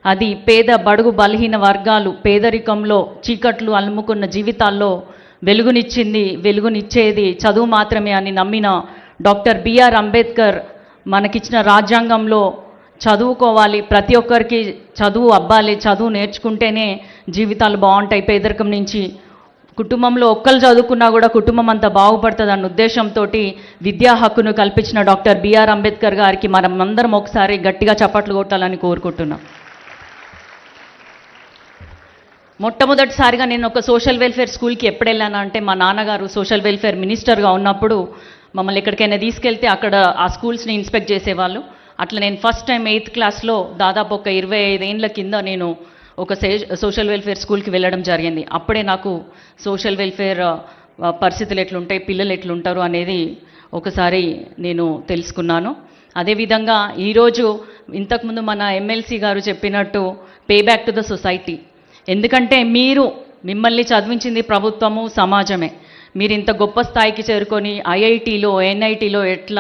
అది పేద బడుగు బలహీన వర్గాలు పేదరికంలో చీకట్లు అలుముకున్న జీవితాల్లో వెలుగునిచ్చేది చదువు మాత్రమే అని నమ్మిన డాక్టర్ బిఆర్ అంబేద్కర్ మనకిచ్చిన రాజ్యాంగంలో చదువుకోవాలి, ప్రతి ఒక్కరికి చదువు అవ్వాలి, చదువు నేర్చుకుంటేనే జీవితాలు బాగుంటాయి, పేదరికం నుంచి కుటుంబంలో ఒక్కరు చదువుకున్నా కూడా కుటుంబం అంతా బాగుపడుతుంది అన్న ఉద్దేశంతో విద్యా హక్కును కల్పించిన డాక్టర్ బిఆర్ అంబేద్కర్ గారికి మనం అందరం ఒకసారి గట్టిగా చప్పట్లు కొట్టాలని కోరుకుంటున్నాం. మొట్టమొదటిసారిగా నేను ఒక సోషల్ వెల్ఫేర్ స్కూల్కి ఎప్పుడు వెళ్ళాను అంటే, మా నాన్నగారు సోషల్ వెల్ఫేర్ మినిస్టర్గా ఉన్నప్పుడు మమ్మల్ని ఎక్కడికైనా తీసుకెళ్తే అక్కడ ఆ స్కూల్స్ని ఇన్స్పెక్ట్ చేసేవాళ్ళు. అట్లా నేను ఫస్ట్ టైం 8th క్లాస్లో దాదాపు ఒక 25 ఏళ్ళ కింద నేను ఒక సోషల్ వెల్ఫేర్ స్కూల్కి వెళ్ళడం జరిగింది. అప్పుడే నాకు సోషల్ వెల్ఫేర్ పరిస్థితులు ఎట్లుంటాయి, పిల్లలు ఎట్లుంటారు అనేది ఒకసారి నేను తెలుసుకున్నాను. అదేవిధంగా ఈరోజు ఇంతకుముందు మన ఎమ్మెల్సీ గారు చెప్పినట్టు pay back to the society. ఎందుకంటే మిమ్మల్ని చదివించింది ప్రభుత్వము, సమాజమే. మీరు ఇంత గొప్ప స్థాయికి చేరుకొని ఐఐటీలో, ఎన్ఐటీలో ఎట్లా